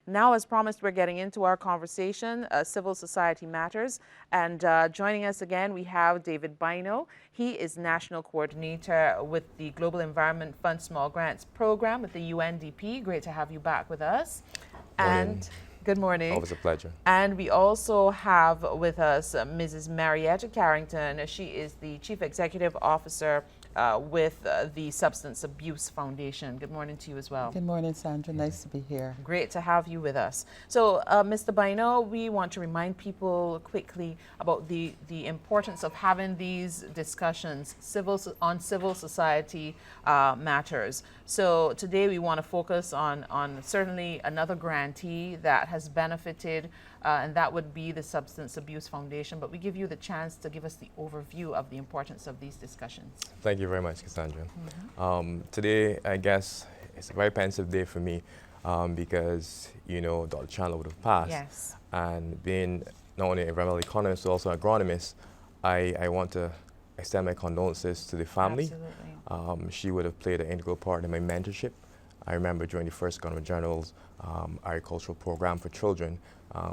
Now, as promised, we're getting into our conversation, Civil Society Matters. And joining us again, we have David Bynoe. He is National Coordinator with the Global Environment Fund Small Grants Program with the UNDP. Great to have you back with us. And good morning. Always a pleasure. And we also have with us Mrs. Marietta Carrington. She is the Chief Executive Officer with the Substance Abuse Foundation. Good morning to you as well. Good morning, Sandra. Nice to be here. Great to have you with us. So, Mr. Bynoe, we want to remind people quickly about the importance of having these discussions on civil society matters. So today we want to focus on certainly another grantee that has benefited, and that would be the Substance Abuse Foundation. But we give you the chance to give us the overview of the importance of these discussions. Thank you very much, Cassandra. Today, I guess, it's a very pensive day for me because, you know, Dr. Chandler would have passed. Yes. And being not only an environmental economist, but also an agronomist, I want to extend my condolences to the family. Absolutely. She would have played an integral part in my mentorship. I remember during the first Government General's agricultural program for children,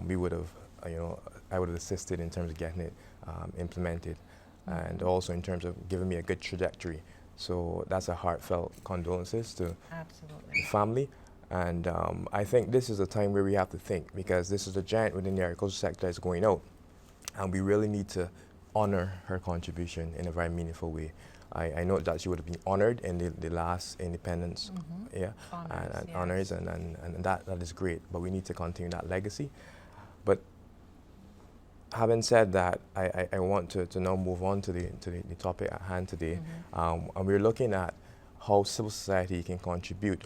we would have, I would have assisted in terms of getting it implemented, and also in terms of giving me a good trajectory. So that's a heartfelt condolences to the family. And I think this is a time where we have to think, because this is a giant within the agricultural sector that's going out, and we really need to honor her contribution in a very meaningful way. I know that she would have been honored in the last independence, honors, and that is great, but we need to continue that legacy. But having said that, I want to now move on to the topic at hand today. And we're looking at how civil society can contribute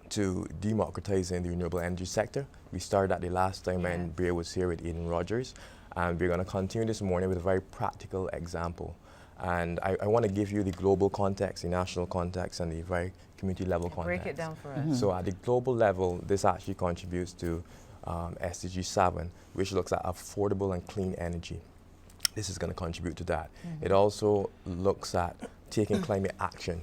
to democratizing the renewable energy sector. We started that the last time when Bria was here with Eden Rogers, and we're going to continue this morning with a very practical example. And I want to give you the global context, the national context, and the very community level context. Break it down for us. So at the global level, this actually contributes to SDG 7, which looks at affordable and clean energy. This is going to contribute to that. It also looks at taking climate action,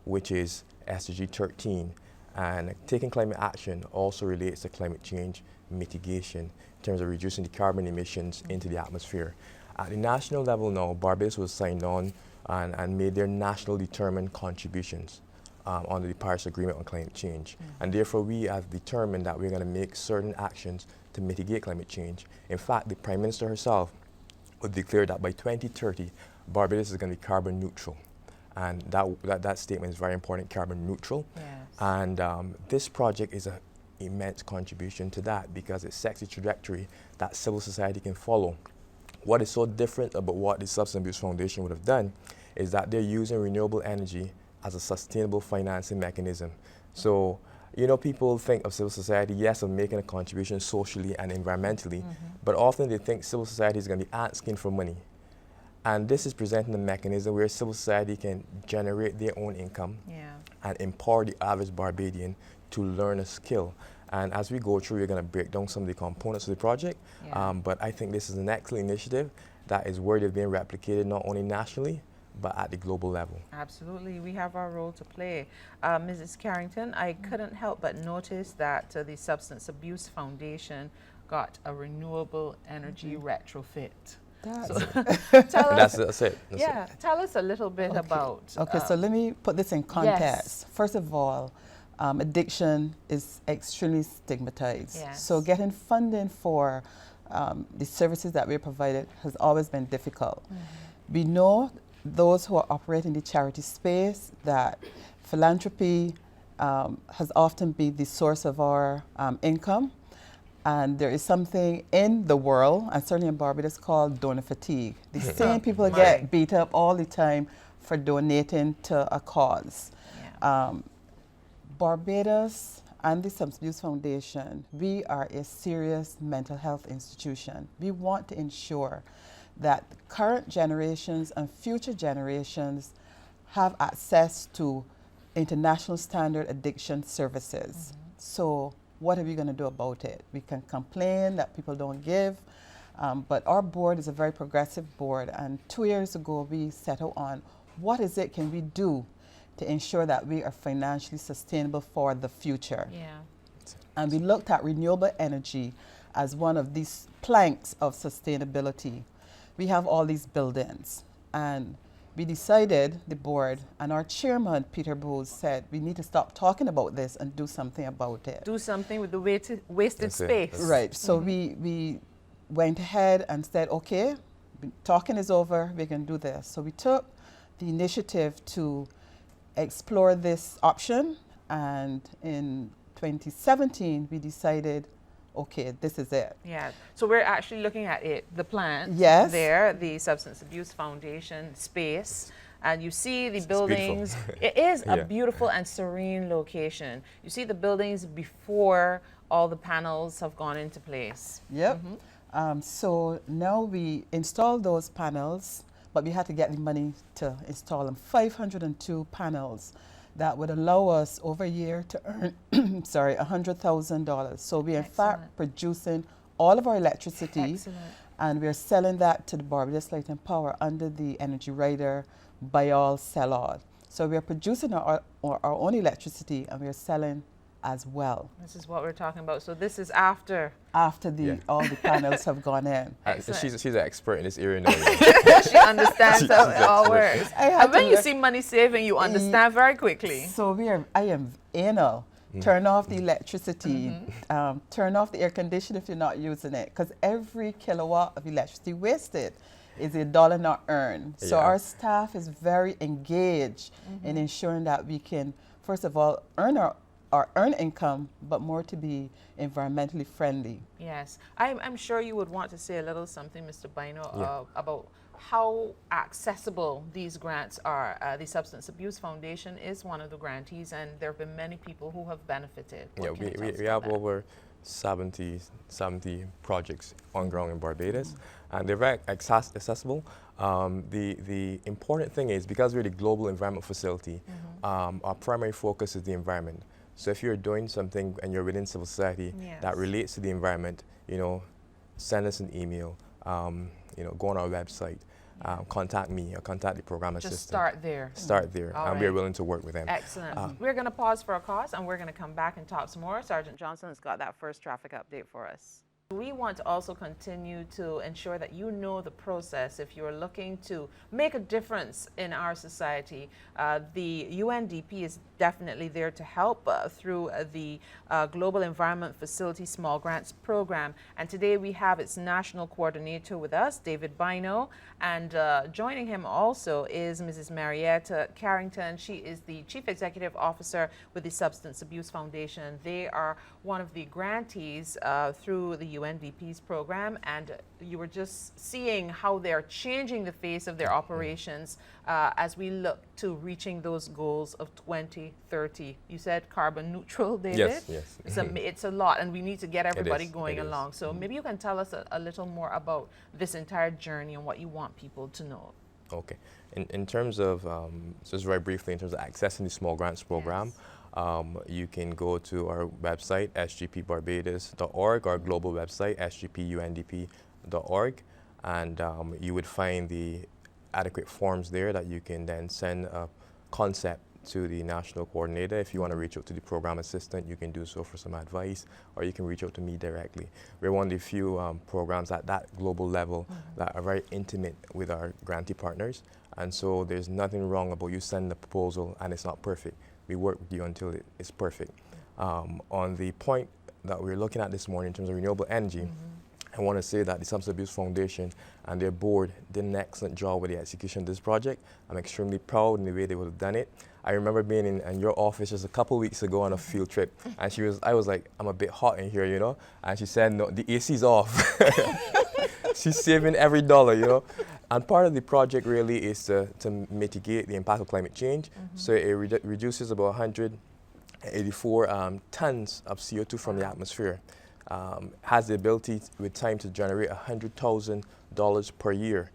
which is SDG 13. And taking climate action also relates to climate change mitigation in terms of reducing the carbon emissions into the atmosphere. At the national level now, Barbados was signed on and made their national determined contributions under the Paris Agreement on climate change. And therefore, we have determined that we're going to make certain actions to mitigate climate change. In fact, the Prime Minister herself would declare that by 2030, Barbados is going to be carbon neutral. And that statement is very important, carbon neutral. Yes. And this project is an immense contribution to that, because it sets a trajectory that civil society can follow. What is so different about what the Substance Abuse Foundation would have done is that they're using renewable energy as a sustainable financing mechanism. So, you know, people think of civil society, yes, of making a contribution socially and environmentally, but often they think civil society is going to be asking for money. And this is presenting a mechanism where civil society can generate their own income and empower the average Barbadian to learn a skill. And as we go through, we're going to break down some of the components of the project. But I think this is an excellent initiative that is worthy of being replicated not only nationally, but at the global level. Absolutely. We have our role to play. Mrs. Carrington, I couldn't help but notice that the Substance Abuse Foundation got a renewable energy retrofit. That's it. Tell us a little bit about... Okay, so let me put this in context. Yes. First of all, addiction is extremely stigmatized. Yes. So getting funding for the services that we provided has always been difficult. We know those who are operating the charity space that philanthropy has often been the source of our income. And there is something in the world, and certainly in Barbados, called donor fatigue. The same people get beat up all the time for donating to a cause. Barbados and the Substance Abuse Foundation, we are a serious mental health institution. We want to ensure that current generations and future generations have access to international standard addiction services. So what are we going to do about it? We can complain that people don't give, but our board is a very progressive board, and 2 years ago we set out on what is it can we do to ensure that we are financially sustainable for the future. And we looked at renewable energy as one of these planks of sustainability. We have all these buildings, and we decided, the board, and our chairman, Peter Bowes, said we need to stop talking about this and do something about it. Do something with the wasted space. Right. So we went ahead and said, okay, talking is over, we can do this. So we took the initiative to explore this option, and in 2017 we decided, okay, this is it. Yeah. So we're actually looking at it, the plant Yes. there, the Substance Abuse Foundation space. And you see the buildings. beautiful. It is a Yeah. beautiful and serene location. You see the buildings before all the panels have gone into place. Yep. So now we installed those panels, but we had to get the money to install them. 502 panels that would allow us over a year to earn, sorry, $100,000. So we are in fact Excellent. producing all of our electricity, Excellent. and we're selling that to the Barbados Light and Power under the energy rider, buy all, sell all. So we're producing our own electricity, and we're selling as well This is what we're talking about. So this is after. after the Yeah. all the panels have gone in. Excellent. She's an expert in this area now. She understands how it all works. I had And when to you look- see money saving, you understand very quickly. So I am anal. Turn off the electricity, turn off the air conditioner if you're not using it, because every kilowatt of electricity wasted is $1 not earned. So Yeah. our staff is very engaged in ensuring that we can, first of all, earn income, but more to be environmentally friendly. Yes. I'm sure you would want to say a little something, Mr. Bynoe, Yeah. about how accessible these grants are. The Substance Abuse Foundation is one of the grantees, and there have been many people who have benefited. What Yeah, can you tell us we about have that? over 70 projects on ground in Barbados, and they're very accessible. The important thing is, because we're the global environment facility, our primary focus is the environment. So if you're doing something and you're within civil society that Yes. relates to the environment, send us an email, go on our website, contact me or contact the program assistant. Just start there. Start there, All and we're right. willing to work with them. Excellent. We're going to pause for a cause, and we're going to come back and talk some more. Sergeant Johnson has got that first traffic update for us. We want to also continue to ensure that you know the process if you're looking to make a difference in our society. The UNDP is definitely there to help through the Global Environment Facility Small Grants Program. And today we have its national coordinator with us, David Bynoe. And joining him also is Mrs. Marietta Carrington. She is the Chief Executive Officer with the Substance Abuse Foundation. They are one of the grantees through the UNDP's program, and you were just seeing how they're changing the face of their operations as we look to reaching those goals of 2030. You said carbon neutral, David? Yes. It's a lot, and we need to get everybody is, going it is. along. So maybe you can tell us a little more about this entire journey and what you want people to know. Okay. In terms of, just very briefly, in terms of accessing the small grants program, you can go to our website, sgpbarbados.org, our global website, sgpundp.org, and you would find the adequate forms there that you can then send a concept to the national coordinator. If you want to reach out to the program assistant, you can do so for some advice, or you can reach out to me directly. We're one of the few programs at that global level that are very intimate with our grantee partners, and so there's nothing wrong about you sending a proposal and it's not perfect. We work with you until it is perfect. On the point that we're looking at this morning in terms of renewable energy, I want to say that the Substance Abuse Foundation and their board did an excellent job with the execution of this project. I'm extremely proud in the way they would have done it. I remember being in your office just a couple weeks ago on a field trip, and I was like, I'm a bit hot in here, and she said, no, the AC's off. She's saving every dollar, And part of the project really is to mitigate the impact of climate change. So it reduces about 184 tons of CO2 from the atmosphere. Has the ability with time to generate $100,000 per year.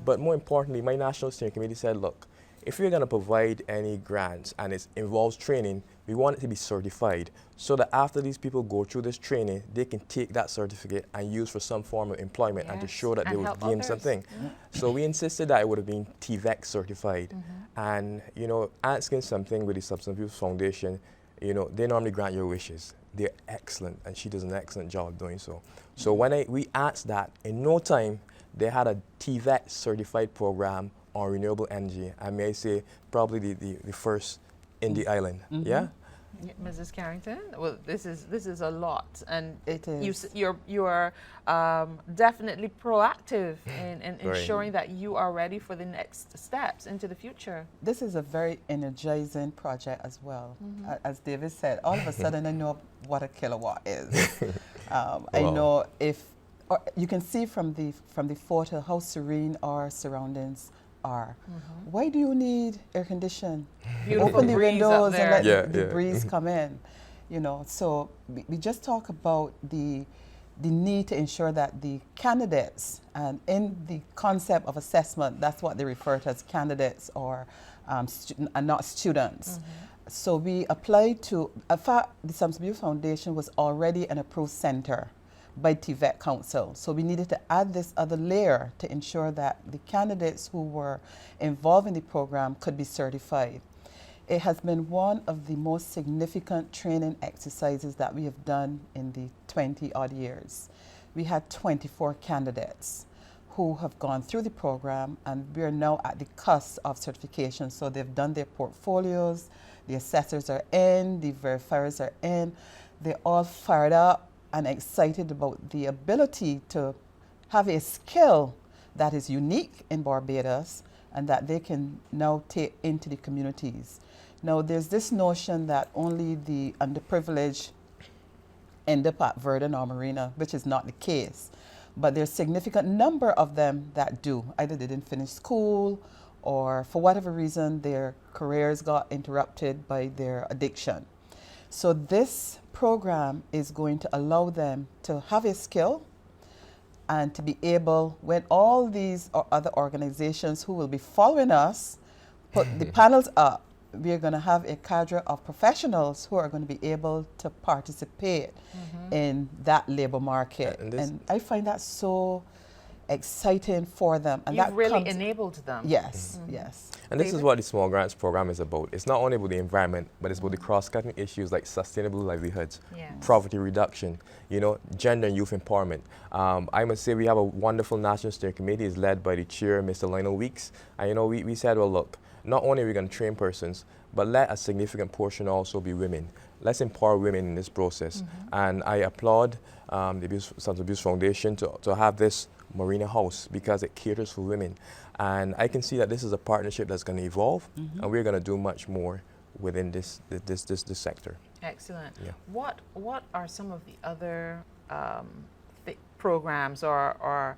But more importantly, my National Steering Committee said, look, if you're going to provide any grants and it involves training, we want it to be certified so that after these people go through this training, they can take that certificate and use for some form of employment and to show that they would gain something. So we insisted that it would have been TVEC certified. And, asking something with the Substance Abuse Foundation, they normally grant your wishes. they're excellent, and she does an excellent job doing so. So when we asked that, in no time, they had a TVET certified program on renewable energy. I may say probably the first in the island. Yeah. Mrs. Carrington, well, this is a lot, and It is. you are definitely proactive in ensuring that you are ready for the next steps into the future. This is a very energizing project as well. As David said, all of a sudden I know what a kilowatt is. I know you can see from the photo how serene our surroundings are. Why do you need air conditioning? Open the windows and let the breeze come in. You know, so we just talk about the need to ensure that the candidates, and in the concept of assessment, that's what they refer to as candidates or and not students. So we applied to, in fact, the Sams View Foundation was already an approved center by TVET Council. So we needed to add this other layer to ensure that the candidates who were involved in the program could be certified. It has been one of the most significant training exercises that we have done in the 20-odd years. We had 24 candidates who have gone through the program, and we are now at the cusp of certification. So they've done their portfolios, the assessors are in, the verifiers are in. They're all fired up and excited about the ability to have a skill that is unique in Barbados and that they can now take into the communities. Now, there's this notion that only the underprivileged end up at Verdun or Marietta, which is not the case. But there's a significant number of them that do. Either they didn't finish school or for whatever reason their careers got interrupted by their addiction. So this program is going to allow them to have a skill and to be able, when all these other organizations who will be following us put the panels up, we are going to have a cadre of professionals who are going to be able to participate in that labor market. And I find that so exciting for them. And You've that really enabled them. Yes, yes. And this is what the Small Grants Program is about. It's not only about the environment, but it's about the cross-cutting issues like sustainable livelihoods, poverty reduction, you know, gender and youth empowerment. I must say we have a wonderful National Steering Committee. It's led by the chair, Mr. Lionel Weeks. And, you know, we said, well, look, not only are we going to train persons, but let a significant portion also be women. Let's empower women in this process. And I applaud the Sons of Abuse Foundation to have this Marina House because it caters for women. And I can see that this is a partnership that's going to evolve, and we're going to do much more within this sector. Excellent. Yeah. What are some of the other programs or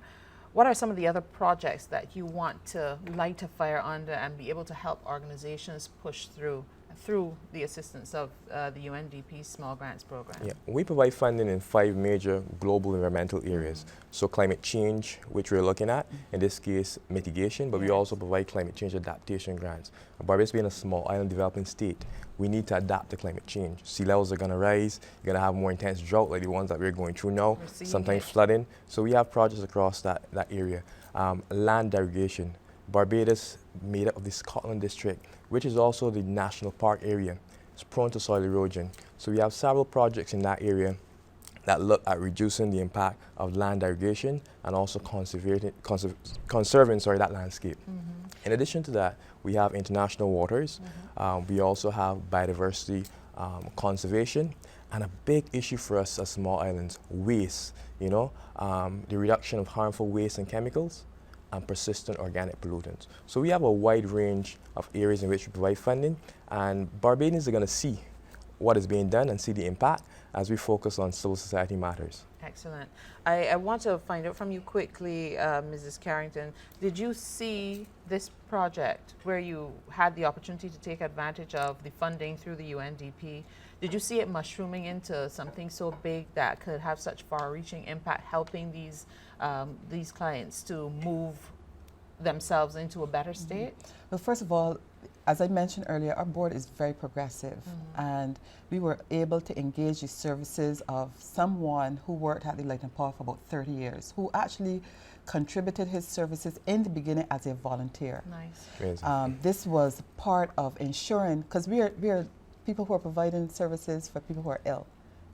what are some of the other projects that you want to light a fire under and be able to help organizations push through the assistance of the UNDP Small Grants Program? Yeah, we provide funding in 5 major global environmental areas. So climate change, which we're looking at, in this case mitigation, but we also provide climate change adaptation grants. Barbados being a small island developing state, we need to adapt to climate change. Sea levels are going to rise, you're going to have more intense drought like the ones that we're going through now, sometimes flooding. So we have projects across that area. Land derogation. Barbados, made up of the Scotland district, which is also the national park area, is prone to soil erosion. So we have several projects in that area that look at reducing the impact of land derogation and also conserving that landscape. In addition to that, we have international waters. We also have biodiversity conservation, and a big issue for us as small islands, waste. You know, the reduction of harmful waste and chemicals and persistent organic pollutants. So we have a wide range of areas in which we provide funding, and Barbadians are going to see what is being done and see the impact as we focus on civil society matters. Excellent. I want to find out from you quickly, Mrs. Carrington, did you see this project where you had the opportunity to take advantage of the funding through the UNDP? Did you see it mushrooming into something so big that could have such far-reaching impact, helping these clients to move themselves into a better state? Well, first of all, as I mentioned earlier, our board is very progressive, and we were able to engage the services of someone who worked at the Light and Power for about 30 years, who actually contributed his services in the beginning as a volunteer. Nice. This was part of ensuring, because we are people who are providing services for people who are ill.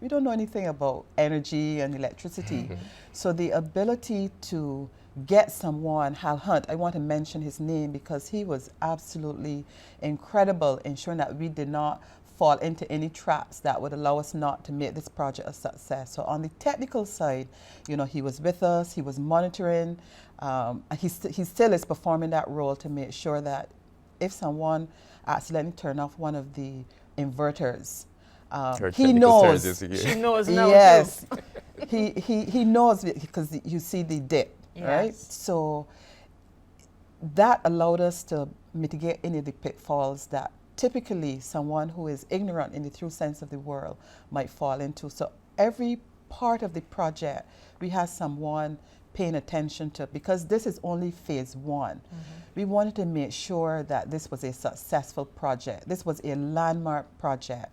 We don't know anything about energy and electricity. So the ability to get someone, Hal Hunt, I want to mention his name because he was absolutely incredible in ensuring that we did not fall into any traps that would allow us not to make this project a success. So on the technical side, you know, he was with us, he was monitoring, and he still is performing that role to make sure that if someone accidentally turned off one of the inverters, he knows. She knows now. Yes, he knows because you see the dip, right? Yes. So that allowed us to mitigate any of the pitfalls that typically someone who is ignorant in the true sense of the word might fall into. So every part of the project, we have someone paying attention to, because this is only phase one. We wanted to make sure that this was a successful project. This was a landmark project.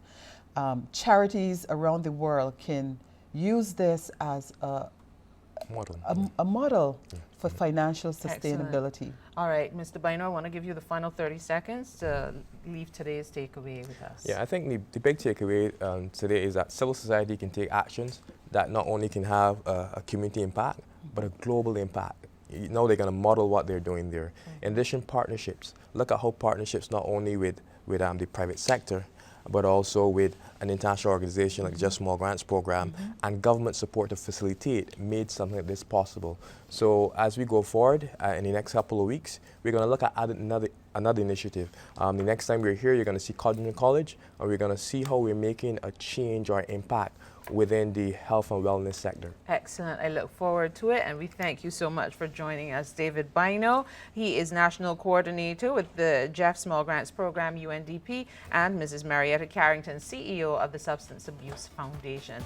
Charities around the world can use this as a model for financial sustainability. Excellent. All right, Mr. Bynoe, I want to give you the final 30 seconds to leave today's takeaway with us. Yeah, I think the big takeaway today is that civil society can take actions that not only can have a community impact, but a global impact. You know, they're going to model what they're doing there. In addition, partnerships. Look at how partnerships not only with the private sector, but also with an international organization like GEF Small Grants Program and government support to facilitate made something like this possible. So as we go forward in the next couple of weeks, we're going to look at another initiative. The next time we're here, you're going to see Carrington College, and we're going to see how we're making a change or impact within the health and wellness sector. Excellent. I look forward to it, and we thank you so much for joining us, David Bynoe. He is National Coordinator with the GEF Small Grants Program, UNDP, and Mrs. Marietta Carrington, CEO of the Substance Abuse Foundation.